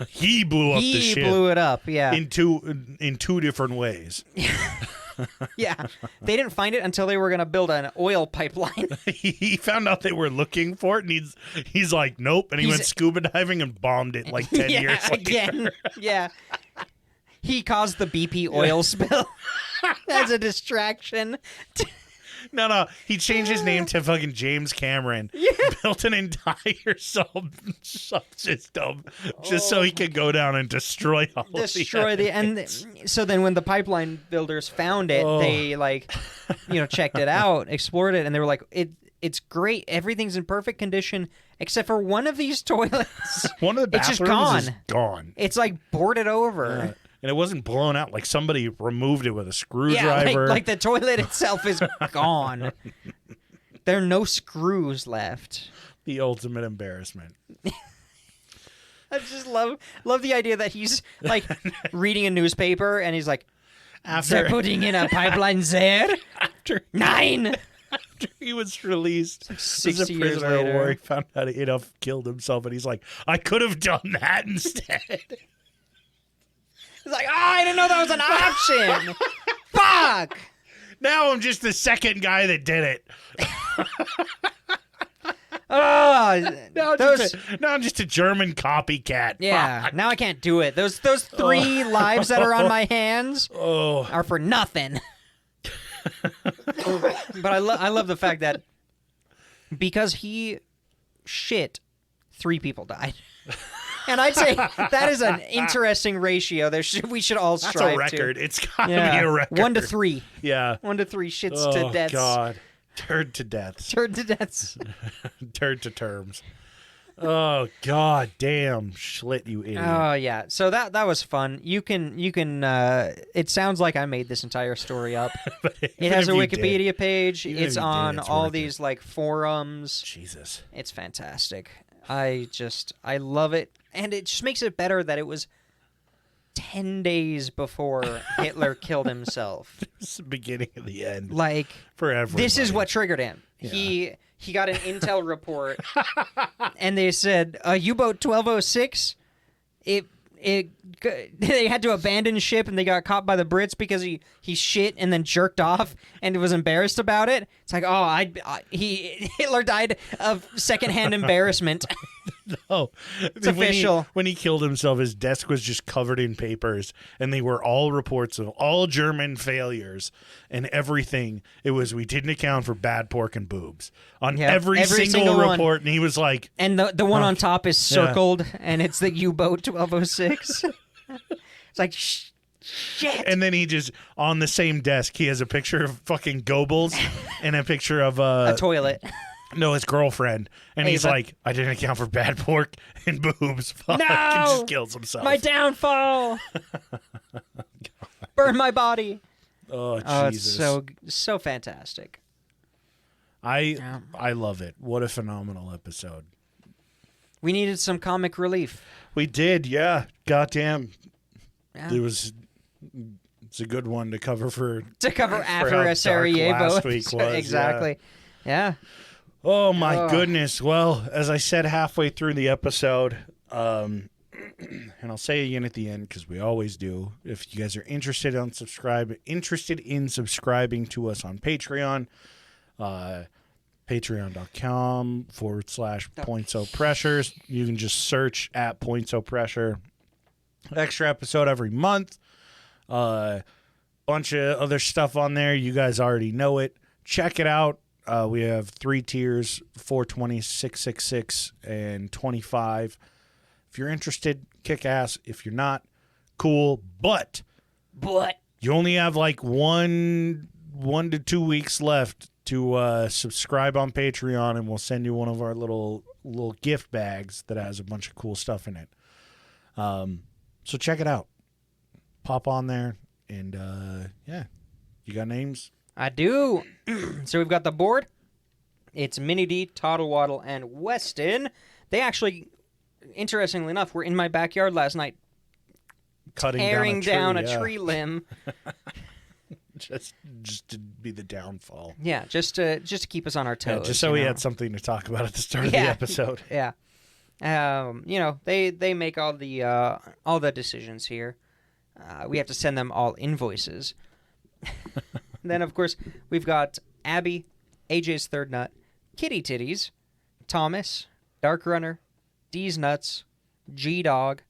He blew up the ship. He blew it up, yeah. In two different ways. Yeah. They didn't find it until they were going to build an oil pipeline. He found out they were looking for it, and he's like, nope. And he went scuba diving and bombed it like 10 years later. Again. Yeah. He caused the BP oil spill as a distraction. No. He changed his name to fucking James Cameron. Yeah. Built an entire subsystem just so he could go down and destroy all So then when the pipeline builders found it, they checked it out, explored it, and they were like, it's great. Everything's in perfect condition except for one of these toilets. One of the bathrooms is gone. It's like boarded over. Yeah. And it wasn't blown out. Like somebody removed it with a screwdriver. Yeah, like the toilet itself is gone. There are no screws left. The ultimate embarrassment. I just love the idea that he's like reading a newspaper and he's like, they're putting in a pipeline there? 9! After he was released, 60 years prisoner of war, later. he found out he killed himself, and he's like, I could have done that instead. It's like, I didn't know that was an option. Fuck. Now I'm just the second guy that did it. Now I'm just a German copycat. Yeah. Fuck. Now I can't do it. Those 3 lives that are on my hands are for nothing. But I love the fact that because he shit, 3 people died. And I'd say that is an interesting ratio. We should all strive to. That's a record. It's got to be a record. 1 to 3. Yeah. 1 to 3 shits to deaths. Oh, God. Turd to deaths. Turd to deaths. Turd to terms. Oh, God damn. Schlitt, you idiot. Oh, yeah. So that was fun. You can it sounds like I made this entire story up. It has a Wikipedia page. It's on all these like forums. Jesus. It's fantastic. I love it. And it just makes it better that it was 10 days before Hitler killed himself. It's the beginning of the end. Like, for everybody. This is what triggered him. Yeah. He got an intel report, and they said, U-boat 1206, they had to abandon ship, and they got caught by the Brits because he shit and then jerked off and was embarrassed about it. It's like, Hitler died of secondhand embarrassment. No, it's official. When he killed himself, his desk was just covered in papers, and they were all reports of all German failures and everything. It was, we didn't account for bad pork and boobs on every single report, and he was like, and the one on top is circled, and it's the U-boat 1206. It's like, shit. And then he just, on the same desk, he has a picture of fucking Goebbels and a picture of a toilet. No, his girlfriend. And he's like, I didn't account for bad pork and boobs. Fuck. No! And just kills himself. My downfall. Burn my body. Oh, Jesus. It's so fantastic. I love it. What a phenomenal episode. We needed some comic relief. We did, yeah. Goddamn. Yeah. It's a good one to cover after a Sarajevo. Last week was, exactly. Yeah. Oh, my goodness. Well, as I said halfway through the episode, and I'll say it again at the end because we always do, if you guys are interested in subscribing to us on Patreon, patreon.com/pointsopressures. You can just search at pointsopressure. Extra episode every month. Bunch of other stuff on there. You guys already know it. Check it out. We have 3 tiers, $4.20, $6.66, and $25. If you're interested, kick ass. If you're not, cool. But you only have like 1 to 2 weeks left to subscribe on Patreon, and we'll send you one of our little gift bags that has a bunch of cool stuff in it. So check it out. Pop on there, and you got names? I do. So we've got the board. It's Mini D, Toddle Waddle, and Weston. They actually interestingly enough, were in my backyard last night Cutting tearing down down a tree limb. just to be the downfall. Yeah, just to keep us on our toes. Yeah, just so we had something to talk about at the start of the episode. Yeah. They make all the decisions here. We have to send them all invoices. Then, of course, we've got Abby, AJ's third nut, Kitty Titties, Thomas, Dark Runner, D's Nuts, G-Dog,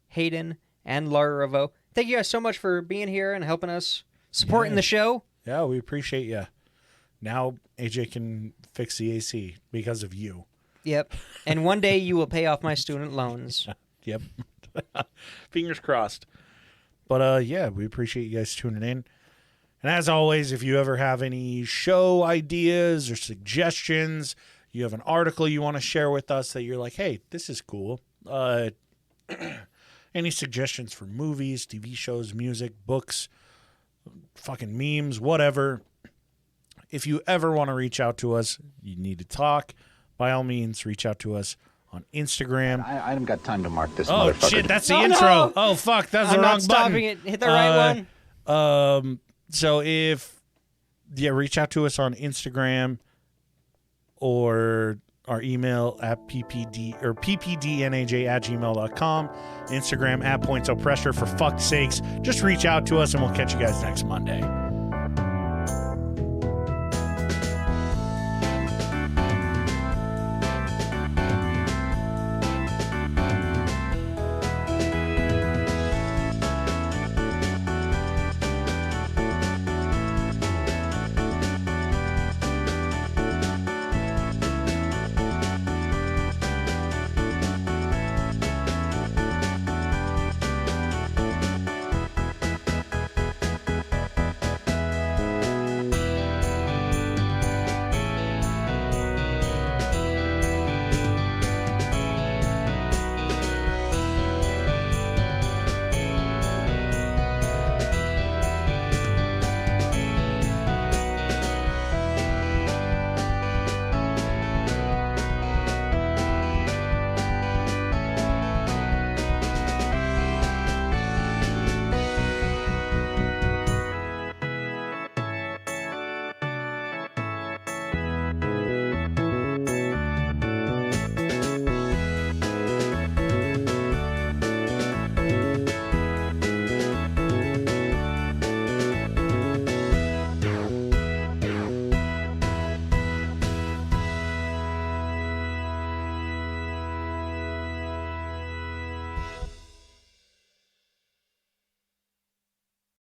Hayden, and Laura Revo. Thank you guys so much for being here and helping us, supporting the show. Yeah, we appreciate you. Now AJ can fix the AC because of you. Yep. And one day you will pay off my student loans. Yep. Fingers crossed. But we appreciate you guys tuning in. And as always, if you ever have any show ideas or suggestions, you have an article you want to share with us that you're like, hey, this is cool. Any suggestions for movies, TV shows, music, books, fucking memes, whatever. If you ever want to reach out to us, you need to talk, by all means, reach out to us on Instagram. I haven't got time to mark this Oh, motherfucker. shit, that's the Oh, intro. no. Oh, fuck, that's I'm the not wrong stopping button. it. Hit the right one. So reach out to us on Instagram or our email at ppdnaj@gmail.com. Instagram @points of pressure. For fuck's sakes, just reach out to us and we'll catch you guys next Monday.